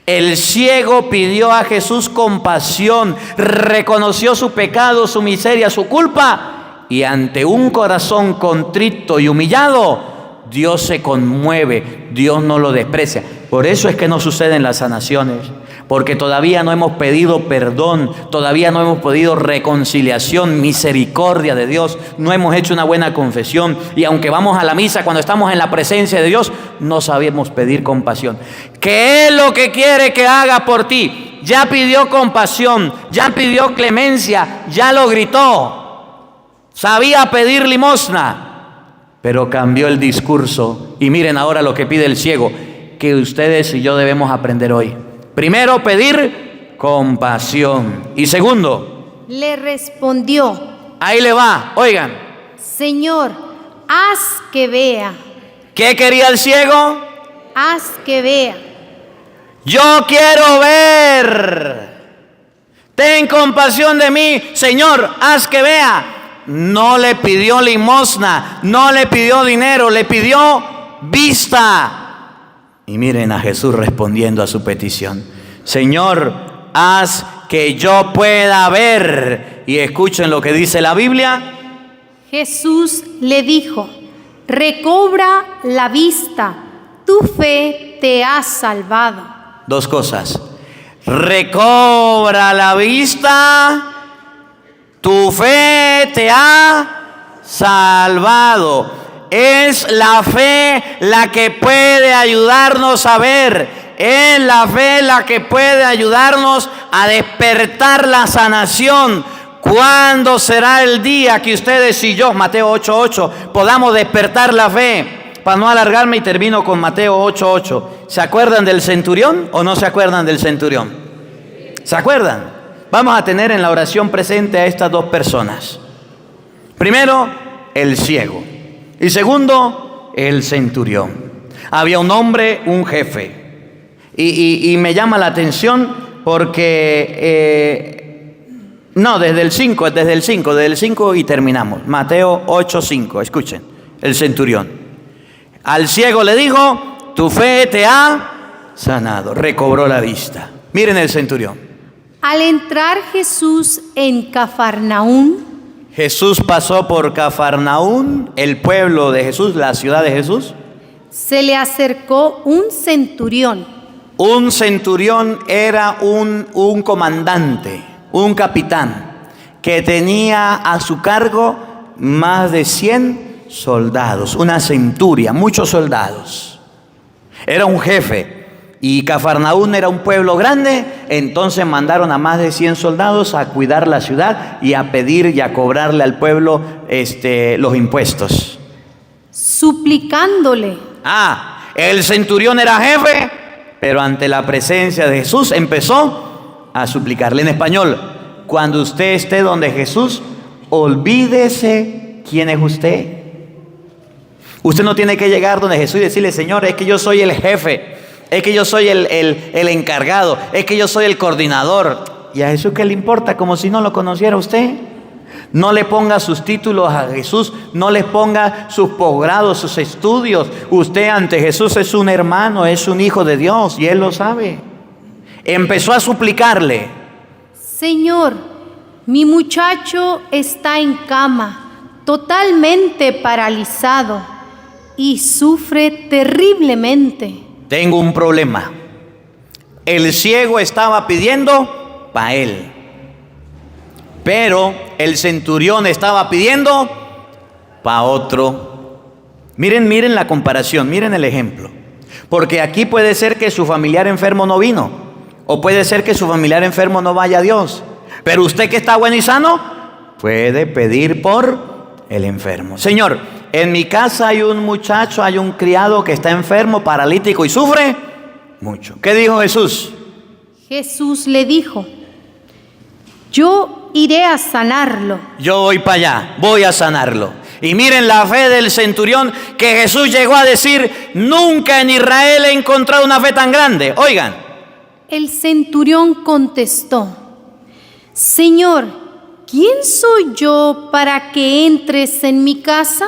El ciego pidió a Jesús compasión, reconoció su pecado, su miseria, su culpa. Y ante un corazón contrito y humillado, Dios se conmueve, Dios no lo desprecia. Por eso es que no suceden las sanaciones, porque todavía no hemos pedido perdón, todavía no hemos pedido reconciliación, misericordia de Dios, no hemos hecho una buena confesión. Y aunque vamos a la misa, cuando estamos en la presencia de Dios, no sabemos pedir compasión. ¿Qué es lo que quiere que haga por ti? Ya pidió compasión, ya pidió clemencia, ya lo gritó. Sabía pedir limosna, pero cambió el discurso. Y miren ahora lo que pide el ciego, que ustedes y yo debemos aprender hoy. Primero, pedir compasión. Y segundo, le respondió, ahí le va, oigan. Señor, haz que vea. ¿Qué quería el ciego? Haz que vea. Yo quiero ver. Ten compasión de mí, Señor, haz que vea. No le pidió limosna, no le pidió dinero, le pidió vista. Y miren a Jesús respondiendo a su petición. Señor, haz que yo pueda ver. Y escuchen lo que dice la Biblia. Jesús le dijo, recobra la vista, tu fe te ha salvado. 2 cosas. Recobra la vista. Tu fe te ha salvado. Es la fe la que puede ayudarnos a ver. Es la fe la que puede ayudarnos a despertar la sanación. ¿Cuándo será el día que ustedes y yo, Mateo 8:8, podamos despertar la fe? Para no alargarme y termino con Mateo 8:8. ¿Se acuerdan del centurión o no se acuerdan del centurión? ¿Se acuerdan? Vamos a tener en la oración presente a estas 2 personas. Primero, el ciego. Y segundo, el centurión. Había un hombre, un jefe. Y me llama la atención porque... desde el 5 y terminamos. Mateo 8:5, escuchen, el centurión. Al ciego le dijo, tu fe te ha sanado. Recobró la vista. Miren el centurión. Al entrar Jesús en Cafarnaún, Jesús pasó por Cafarnaún, el pueblo de Jesús, la ciudad de Jesús. se le acercó un centurión. Un centurión era un comandante, un capitán, que tenía a su cargo más de 100 soldados, una centuria, muchos soldados. Era un jefe. Y Cafarnaún era un pueblo grande, entonces mandaron a más de 100 soldados a cuidar la ciudad y a pedir y a cobrarle al pueblo los impuestos. Suplicándole. El centurión era jefe, pero ante la presencia de Jesús empezó a suplicarle. En español, cuando usted esté donde Jesús, olvídese quién es usted. Usted no tiene que llegar donde Jesús y decirle: Señor, es que yo soy el jefe, es que yo soy el encargado, es que yo soy el coordinador. ¿Y a Jesús qué le importa? Como si no lo conociera usted. No le ponga sus títulos a Jesús, no le ponga sus posgrados, sus estudios. Usted ante Jesús es un hermano, es un hijo de Dios y Él lo sabe. Empezó a suplicarle: Señor, mi muchacho está en cama, totalmente paralizado y sufre terriblemente. Tengo un problema. El ciego estaba pidiendo para él, pero el centurión estaba pidiendo para otro. Miren la comparación, miren el ejemplo. Porque aquí puede ser que su familiar enfermo no vino, o puede ser que su familiar enfermo no vaya a Dios. Pero usted que está bueno y sano, puede pedir por el enfermo. Señor, en mi casa hay un muchacho, hay un criado que está enfermo, paralítico y sufre mucho. ¿Qué dijo Jesús? Jesús le dijo: yo iré a sanarlo. Yo voy para allá, voy a sanarlo. Y miren la fe del centurión, que Jesús llegó a decir: nunca en Israel he encontrado una fe tan grande. Oigan. El centurión contestó: Señor, ¿quién soy yo para que entres en mi casa?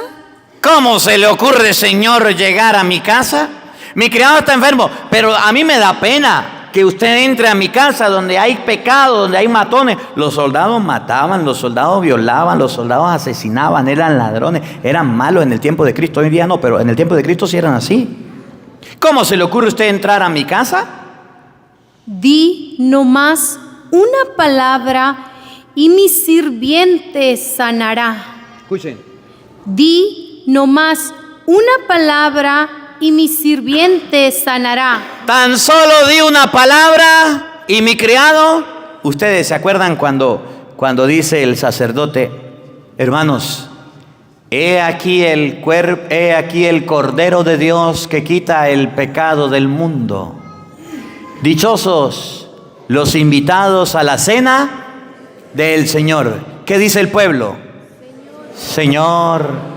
¿Cómo se le ocurre, Señor, llegar a mi casa? Mi criado está enfermo, pero a mí me da pena que usted entre a mi casa donde hay pecado, donde hay matones. Los soldados mataban, los soldados violaban, los soldados asesinaban, eran ladrones, eran malos en el tiempo de Cristo. Hoy día no, pero en el tiempo de Cristo sí eran así. ¿Cómo se le ocurre a usted entrar a mi casa? Di nomás una palabra y mi sirviente sanará. Escuchen. Di nomás una palabra y mi sirviente sanará. Tan solo di una palabra y mi criado. Ustedes se acuerdan cuando dice el sacerdote: hermanos, he aquí el Cordero de Dios que quita el pecado del mundo. Dichosos los invitados a la cena del Señor. ¿Qué dice el pueblo? Señor,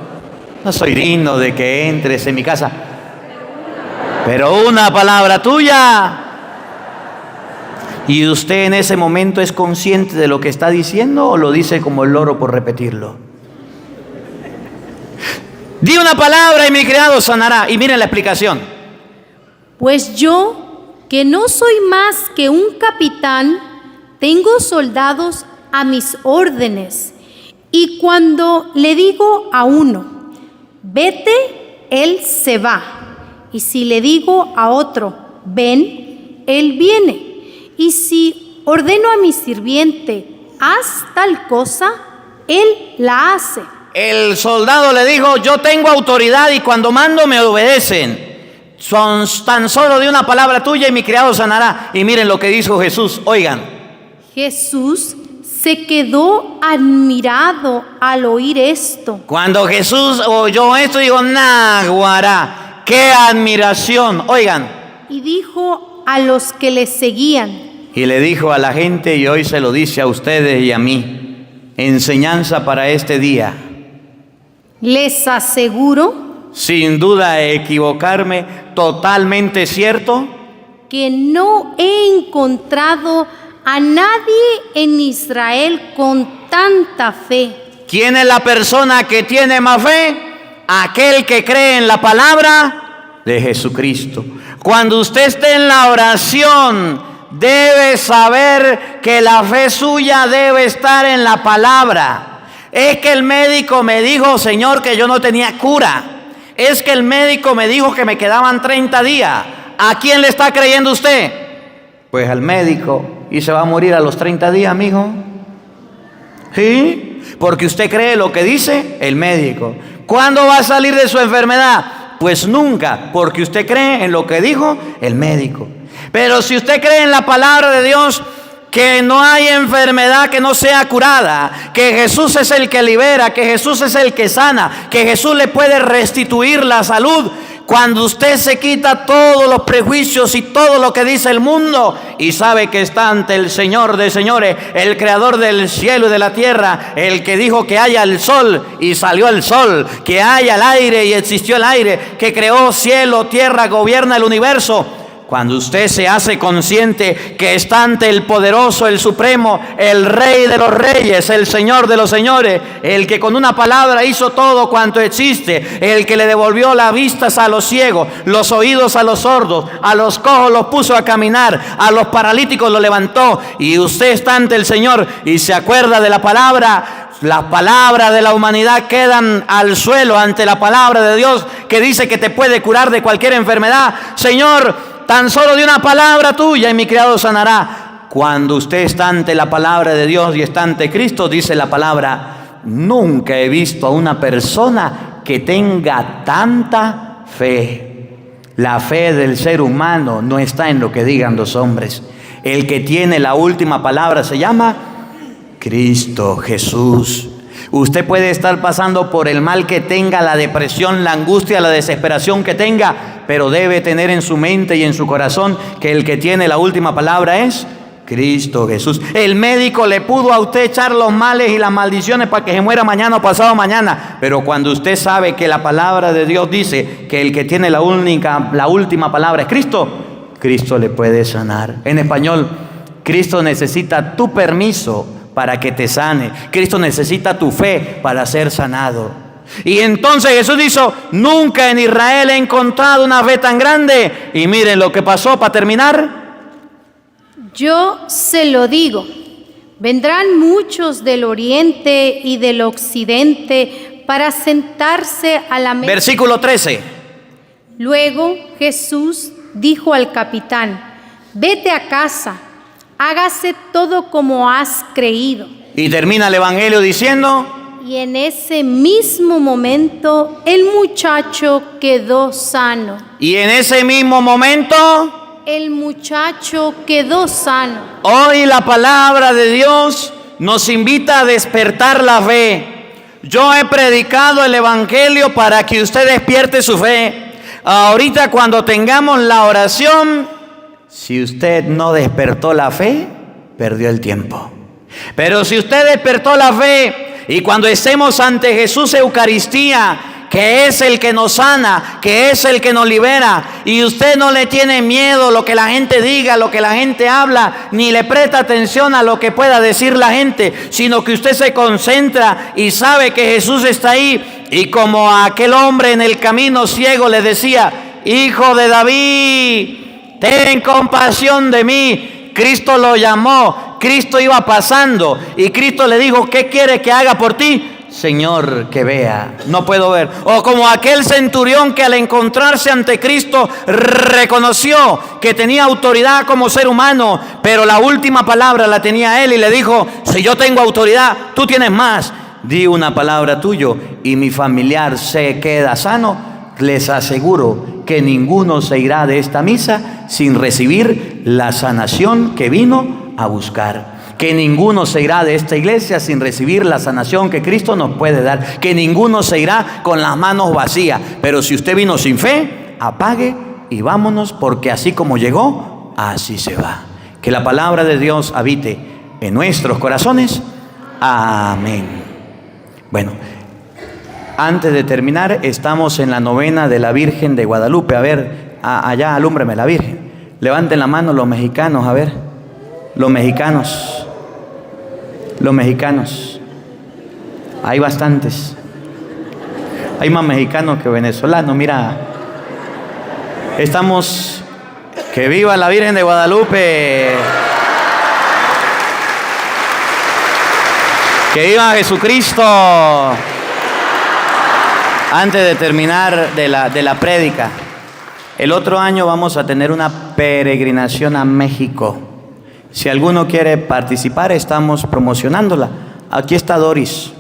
no soy digno de que entres en mi casa, pero una palabra tuya. ¿Y usted en ese momento es consciente de lo que está diciendo o lo dice como el loro por repetirlo? Di una palabra y mi criado sanará. Y miren la explicación. Pues yo, que no soy más que un capitán, tengo soldados a mis órdenes. Y cuando le digo a uno: vete, él se va. Y si le digo a otro: ven, él viene. Y si ordeno a mi sirviente: haz tal cosa, él la hace. El soldado le dijo: yo tengo autoridad y cuando mando me obedecen. Son tan solo de una palabra tuya y mi criado sanará. Y miren lo que dijo Jesús, oigan. Jesús se quedó admirado al oír esto. Cuando Jesús oyó esto, dijo: náguara, qué admiración. Oigan. Y dijo a los que le seguían. Y le dijo a la gente, y hoy se lo dice a ustedes y a mí, enseñanza para este día. Les aseguro, sin duda equivocarme, totalmente cierto, que no he encontrado a nadie en Israel con tanta fe. ¿Quién es la persona que tiene más fe? Aquel que cree en la palabra de Jesucristo. Cuando usted esté en la oración debe saber que la fe suya debe estar en la palabra. Es que el médico me dijo, Señor, que yo no tenía cura. Es que el médico me dijo que me quedaban 30 días. ¿A quién le está creyendo usted? Pues al médico. ¿Y se va a morir a los 30 días, amigo? ¿Sí? Porque usted cree lo que dice el médico. ¿Cuándo va a salir de su enfermedad? Pues nunca, porque usted cree en lo que dijo el médico. Pero si usted cree en la palabra de Dios, que no hay enfermedad que no sea curada, que Jesús es el que libera, que Jesús es el que sana, que Jesús le puede restituir la salud. Cuando usted se quita todos los prejuicios y todo lo que dice el mundo y sabe que está ante el Señor de señores, el creador del cielo y de la tierra, el que dijo que haya el sol y salió el sol, que haya el aire y existió el aire, que creó cielo, tierra, gobierna el universo. Cuando usted se hace consciente que está ante el poderoso, el supremo, el rey de los reyes, el señor de los señores, el que con una palabra hizo todo cuanto existe, el que le devolvió las vistas a los ciegos, los oídos a los sordos, a los cojos los puso a caminar, a los paralíticos los levantó, y usted está ante el Señor y se acuerda de la palabra. Las palabras de la humanidad quedan al suelo ante la palabra de Dios, que dice que te puede curar de cualquier enfermedad. Señor, tan solo de una palabra tuya y mi criado sanará. Cuando usted está ante la palabra de Dios y está ante Cristo, dice la palabra, nunca he visto a una persona que tenga tanta fe. La fe del ser humano no está en lo que digan los hombres. El que tiene la última palabra se llama Cristo Jesús. Usted puede estar pasando por el mal que tenga, la depresión, la angustia, la desesperación que tenga, pero debe tener en su mente y en su corazón que el que tiene la última palabra es Cristo Jesús. El médico le pudo a usted echar los males y las maldiciones para que se muera mañana o pasado mañana, pero cuando usted sabe que la palabra de Dios dice que el que tiene la última palabra es Cristo, Cristo le puede sanar. En español, Cristo necesita tu permiso para que te sane. Cristo necesita tu fe para ser sanado. Y entonces Jesús dijo, nunca en Israel he encontrado una fe tan grande. Y miren lo que pasó para terminar. Yo se lo digo, vendrán muchos del oriente y del occidente para sentarse a la mesa. Versículo 13. Luego Jesús dijo al capitán, vete a casa, hágase todo como has creído. Y termina el evangelio diciendo, y en ese mismo momento el muchacho quedó sano. Y en ese mismo momento el muchacho quedó sano. Hoy la palabra de Dios nos invita a despertar la fe. Yo he predicado el evangelio para que usted despierte su fe. Ahorita cuando tengamos la oración, si usted no despertó la fe, perdió el tiempo. Pero si usted despertó la fe y cuando estemos ante Jesús Eucaristía, que es el que nos sana, que es el que nos libera, y usted no le tiene miedo a lo que la gente diga, lo que la gente habla, ni le presta atención a lo que pueda decir la gente, sino que usted se concentra y sabe que Jesús está ahí. Y como a aquel hombre en el camino ciego le decía, hijo de David, ten compasión de mí. Cristo lo llamó, Cristo iba pasando y Cristo le dijo, ¿qué quiere que haga por ti? Señor, que vea, no puedo ver. O como aquel centurión que al encontrarse ante Cristo reconoció que tenía autoridad como ser humano, pero la última palabra la tenía él y le dijo, si yo tengo autoridad, tú tienes más. Di una palabra tuyo y mi familiar se queda sano. Les aseguro que ninguno se irá de esta misa sin recibir la sanación que vino a buscar. Que ninguno se irá de esta iglesia sin recibir la sanación que Cristo nos puede dar. Que ninguno se irá con las manos vacías. Pero si usted vino sin fe, apague y vámonos, porque así como llegó, así se va. Que la palabra de Dios habite en nuestros corazones. Amén. Bueno, antes de terminar, estamos en la novena de la Virgen de Guadalupe. A ver, allá alúmbreme la Virgen. Levanten la mano los mexicanos, a ver. Los mexicanos. Hay bastantes. Hay más mexicanos que venezolanos. Mira, estamos Que viva la Virgen de Guadalupe. Que viva Jesucristo. Antes de terminar de la prédica, el otro año vamos a tener una peregrinación a México. Si alguno quiere participar, estamos promocionándola. Aquí está Doris.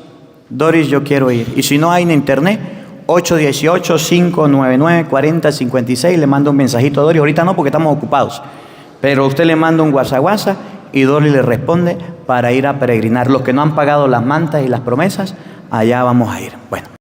Doris, yo quiero ir. Y si no hay en internet, 818-599-4056. Le mando un mensajito a Doris. Ahorita no, porque estamos ocupados. Pero usted le manda un WhatsApp y Doris le responde para ir a peregrinar. Los que no han pagado las mantas y las promesas, allá vamos a ir. Bueno.